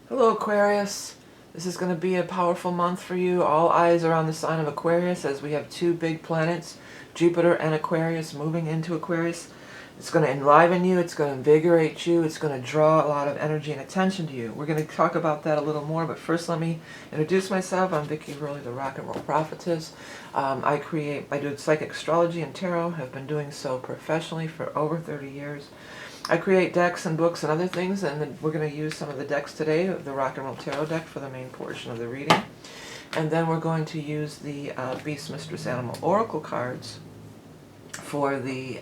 Hello Aquarius, this is going to be a powerful month for you. All eyes are on the sign of Aquarius as we have two big planets, Jupiter and Aquarius, moving into Aquarius. It's going to enliven you, it's going to invigorate you, it's going to draw a lot of energy and attention to you. We're going to talk about that a little more, but first let me introduce myself. I'm Vickieverlie, the rock and roll prophetess. I do psychic astrology and tarot, have been doing so professionally for over 30 years. I create decks and books and other things, and then we're going to use some of the decks today, the Rock and Roll Tarot deck for the main portion of the reading. And then we're going to use the Beast Mistress Animal Oracle cards for the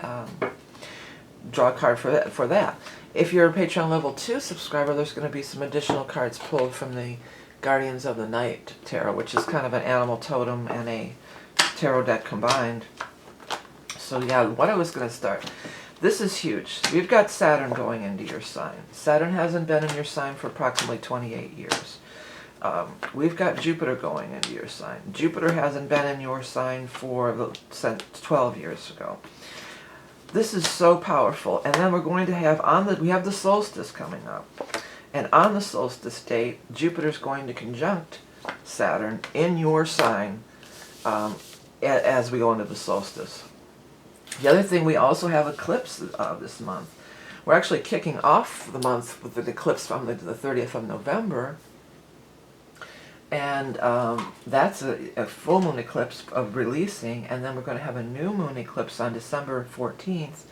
draw a card for that. If you're a Patreon level 2 subscriber, there's going to be some additional cards pulled from the Guardians of the Night Tarot, which is kind of an animal totem and a tarot deck combined. So yeah, what I was going to start. This is huge. We've got Saturn going into your sign. Saturn hasn't been in your sign for approximately 28 years. We've got Jupiter going into your sign. Jupiter hasn't been in your sign since 12 years ago. This is so powerful. And then we're going to have we have the solstice coming up. And on the solstice date, Jupiter's going to conjunct Saturn in your sign as we go into the solstice. The other thing, we also have eclipse this month. We're actually kicking off the month with the eclipse from the 30th of November. And that's a full moon eclipse of releasing. And then we're going to have a new moon eclipse on December 14th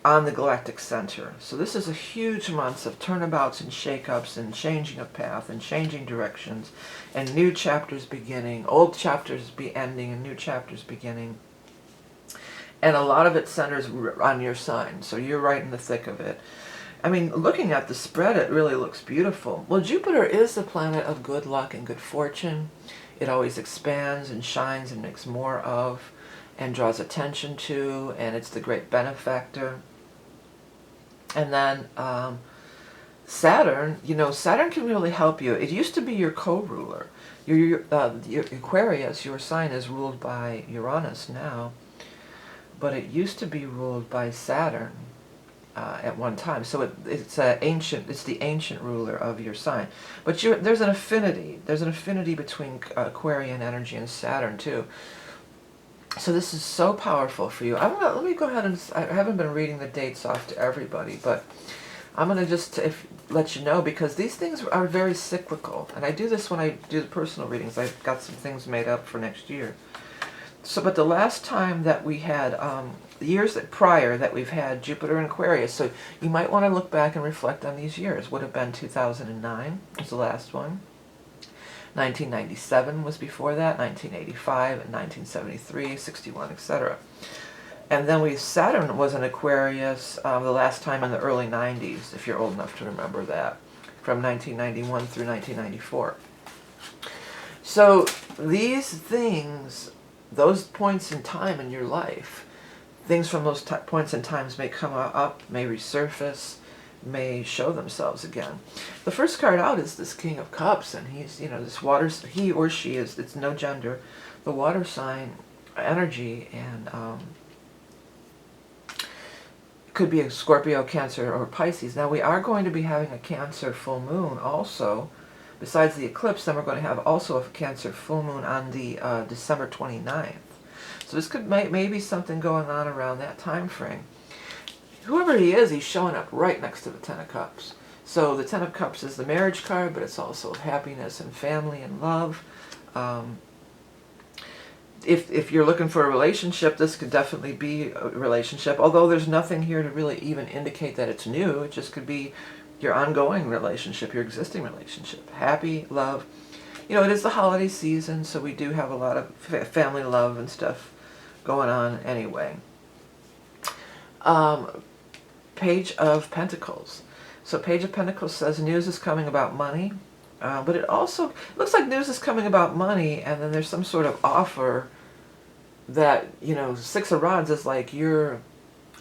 on the galactic center. So this is a huge month of turnabouts and shakeups and changing of path and changing directions and new chapters beginning, old chapters ending and new chapters beginning. And a lot of it centers on your sign, so you're right in the thick of it. I mean, looking at the spread, it really looks beautiful. Well, Jupiter is the planet of good luck and good fortune. It always expands and shines and makes more of and draws attention to, and it's the great benefactor. And then Saturn, Saturn can really help you. It used to be your co-ruler. Your Aquarius, your sign, is ruled by Uranus now. But it used to be ruled by Saturn at one time. So it's the ancient ruler of your sign. But there's an affinity. There's an affinity between Aquarian energy and Saturn too. So this is so powerful for you. Let me go ahead and, I haven't been reading the dates off to everybody, but I'm going to just let you know, because these things are very cyclical. And I do this when I do the personal readings. I've got some things made up for next year. So, but the last time that we had, years prior that we've had Jupiter and Aquarius, so you might want to look back and reflect on these years. Would have been 2009 was the last one. 1997 was before that, 1985, and 1973, 61, etc. And then Saturn was in Aquarius the last time in the early 90s, if you're old enough to remember that, from 1991 through 1994. So these things, those points in time in your life, things from those points in times may come up, may resurface, may show themselves again. The first card out is this King of Cups, and he's, this water, he or she is, it's no gender, the water sign energy, and it could be a Scorpio, Cancer, or Pisces. Now we are going to be having a Cancer full moon also. Besides the eclipse, then we're going to have also a Cancer full moon on the December 29th. So this could maybe something going on around that time frame. Whoever he is, he's showing up right next to the Ten of Cups. So the Ten of Cups is the marriage card, but it's also happiness and family and love. If you're looking for a relationship, this could definitely be a relationship, although there's nothing here to really even indicate that it's new. It just could be your ongoing relationship, your existing relationship. Happy, love. It is the holiday season, so we do have a lot of family love and stuff going on anyway. Page of Pentacles. So Page of Pentacles says news is coming about money, but it also looks like news is coming about money, and then there's some sort of offer that, Six of Rods is like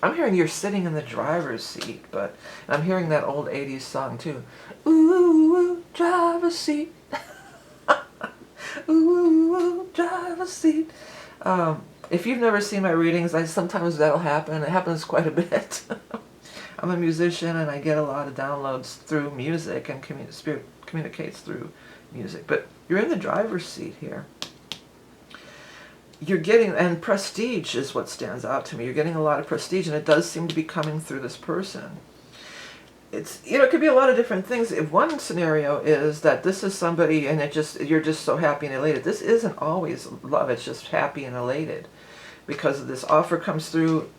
I'm hearing you're sitting in the driver's seat, but I'm hearing that old 80s song too. Ooh, driver's seat. Ooh, driver's seat. If you've never seen my readings, sometimes that'll happen. It happens quite a bit. I'm a musician and I get a lot of downloads through music, and spirit communicates through music. But you're in the driver's seat here. You're getting, and prestige is what stands out to me. You're getting a lot of prestige, and it does seem to be coming through this person. It's, you know, it could be a lot of different things. If one scenario is that this is somebody and you're just so happy and elated. This isn't always love. It's just happy and elated because this offer comes through.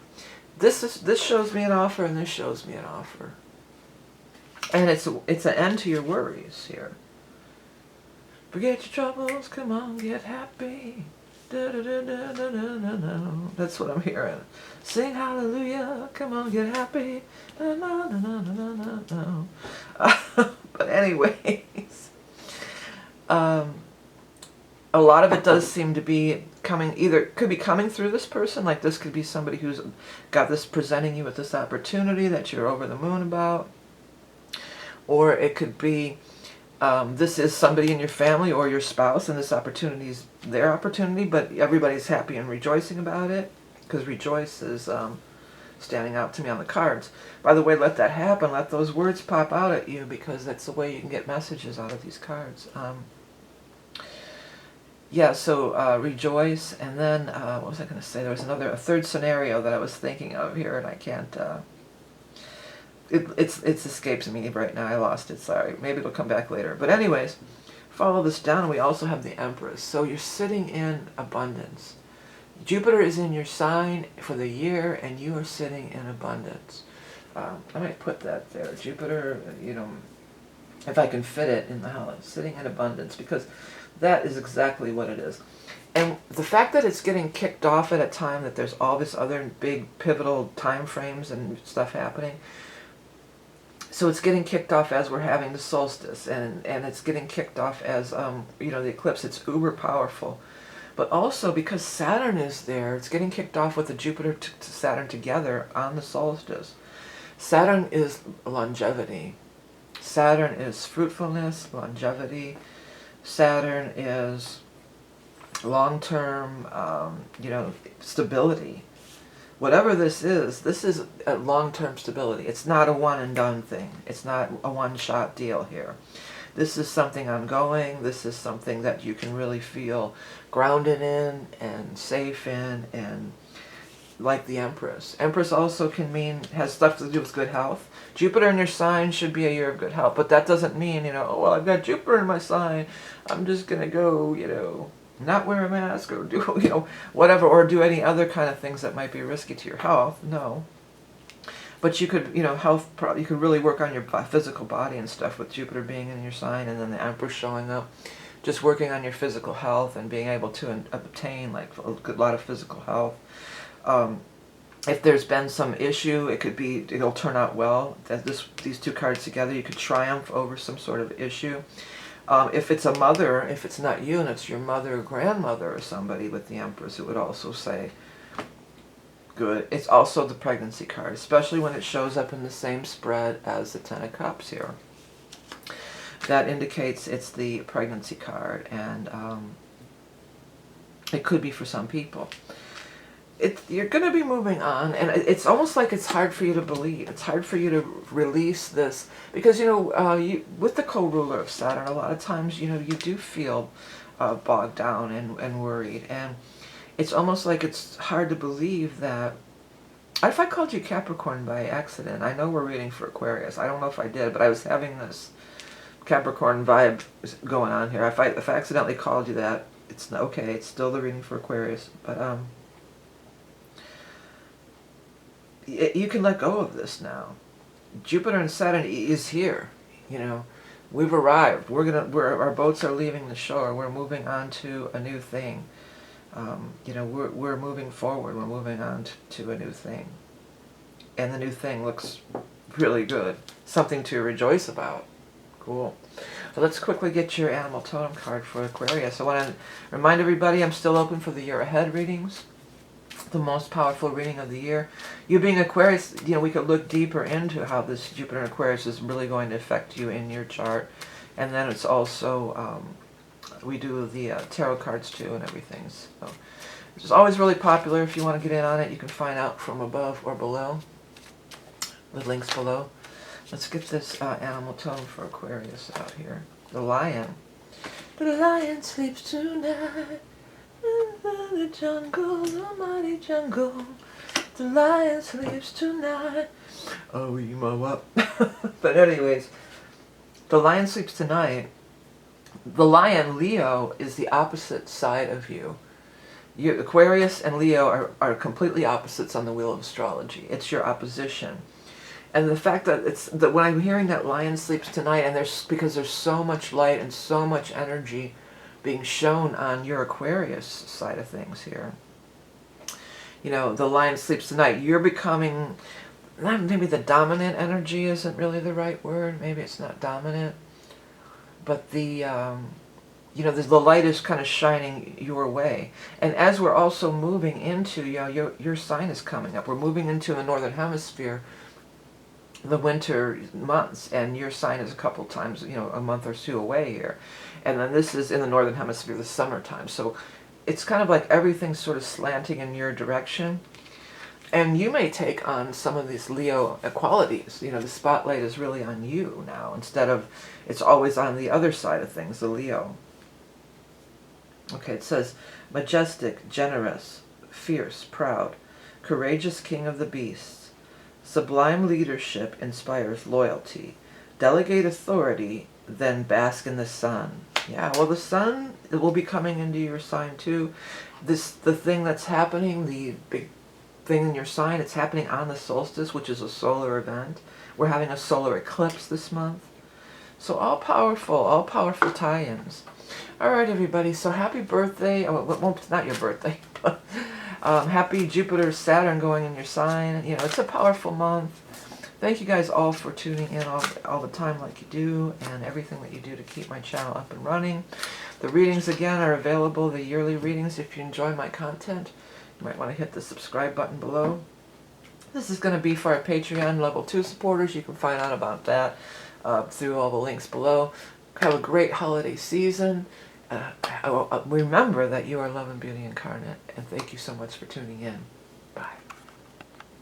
This shows me an offer, and this shows me an offer. And it's an end to your worries here. Forget your troubles, come on, get happy. Da, da, da, da, da, da, da. That's what I'm hearing. Sing hallelujah, come on, get happy. Da, da, da, da, da, da, da. But anyways, a lot of it does seem to be coming, could be coming through this person, like this could be somebody who's got this, presenting you with this opportunity that you're over the moon about. Or it could be, this is somebody in your family or your spouse, and this opportunity is their opportunity, but everybody's happy and rejoicing about it, because rejoice is standing out to me on the cards. By the way, let that happen. Let those words pop out at you, because that's the way you can get messages out of these cards. Yeah, so rejoice, and then, what was I going to say? There was a third scenario that I was thinking of here, and I can't... It escapes me right now. I lost it, sorry. Maybe it'll come back later. But anyways, follow this down, and we also have the Empress. So you're sitting in abundance. Jupiter is in your sign for the year, and you are sitting in abundance. I might put that there. Jupiter, you know, if I can fit it in the house, sitting in abundance, because that is exactly what it is. And the fact that it's getting kicked off at a time that there's all this other big pivotal time frames and stuff happening. So it's getting kicked off as we're having the solstice, and it's getting kicked off as, you know, the eclipse. It's uber powerful. But also because Saturn is there, it's getting kicked off with the Jupiter to Saturn together on the solstice. Saturn is longevity. Saturn is fruitfulness, longevity. Saturn is long-term, you know, stability. Whatever this is a long-term stability. It's not a one-and-done thing. It's not a one-shot deal here. This is something ongoing. This is something that you can really feel grounded in and safe in, and like the Empress. Empress also can mean, has stuff to do with good health. Jupiter in your sign should be a year of good health, but that doesn't mean, you know, oh, well, I've got Jupiter in my sign, I'm just going to go, you know, not wear a mask or do, you know, whatever, or do any other kind of things that might be risky to your health. No. But you could, you know, you could really work on your physical body and stuff with Jupiter being in your sign, and then the Empress showing up. Just working on your physical health and being able to obtain, like, a lot of physical health. If there's been some issue, it'll turn out well. These two cards together, you could triumph over some sort of issue. If it's a mother, if it's not you and it's your mother or grandmother or somebody with the Empress, it would also say good. It's also the pregnancy card, especially when it shows up in the same spread as the Ten of Cups here. That indicates it's the pregnancy card, and it could be for some people. You're going to be moving on, and it's almost like it's hard for you to believe. It's hard for you to release this, because, you know, with the co-ruler of Saturn, a lot of times, you know, you do feel bogged down and worried, and it's almost like it's hard to believe that. If I called you Capricorn by accident, I know we're reading for Aquarius. I don't know if I did, but I was having this Capricorn vibe going on here. If I accidentally called you that, it's okay. It's still the reading for Aquarius, but you can let go of this now. Jupiter and Saturn is here. You know, we've arrived. Our boats are leaving the shore. We're moving on to a new thing. You know, we're moving forward. We're moving on to a new thing, and the new thing looks really good. Something to rejoice about. Cool. So let's quickly get your animal totem card for Aquarius. I want to remind everybody I'm still open for the year ahead readings. The most powerful reading of the year. You being Aquarius, you know, we could look deeper into how this Jupiter in Aquarius is really going to affect you in your chart. And then it's also, we do the tarot cards too and everything. So it's always really popular. If you want to get in on it, you can find out from above or below. The links below. Let's get this animal tone for Aquarius out here. The lion. The lion sleeps tonight in the jungle, the mighty jungle. The lion sleeps tonight. Oh, you mow up. But anyways, the lion sleeps tonight. The lion, Leo, is the opposite side of you. Aquarius and Leo are completely opposites on the wheel of astrology. It's your opposition. And the fact that when I'm hearing that lion sleeps tonight, and because there's so much light and so much energy being shown on your Aquarius side of things here. You know, the lion sleeps tonight. You're becoming, maybe the dominant energy isn't really the right word. Maybe it's not dominant. But the light is kind of shining your way. And as we're also moving into, your sign is coming up. We're moving into the northern hemisphere, the winter months, and your sign is a couple times, a month or two away here. And then this is in the northern hemisphere, the summertime. So it's kind of like everything's sort of slanting in your direction. And you may take on some of these Leo qualities. The spotlight is really on you now, instead of it's always on the other side of things, the Leo. Okay, it says, majestic, generous, fierce, proud, courageous king of the beasts. Sublime leadership inspires loyalty. Delegate authority, then bask in the sun. Yeah, well, the sun will be coming into your sign too. The thing that's happening, the big thing in your sign, it's happening on the solstice, which is a solar event. We're having a solar eclipse this month. So all powerful tie-ins. All right, everybody, so happy birthday. Oh, well, it's not your birthday, but happy Jupiter, Saturn going in your sign. It's a powerful month. Thank you guys all for tuning in all the time like you do, and everything that you do to keep my channel up and running. The readings, again, are available, the yearly readings. If you enjoy my content, you might want to hit the subscribe button below. This is going to be for our Patreon Level 2 supporters. You can find out about that through all the links below. Have a great holiday season. Remember that you are love and beauty incarnate, and thank you so much for tuning in. Bye.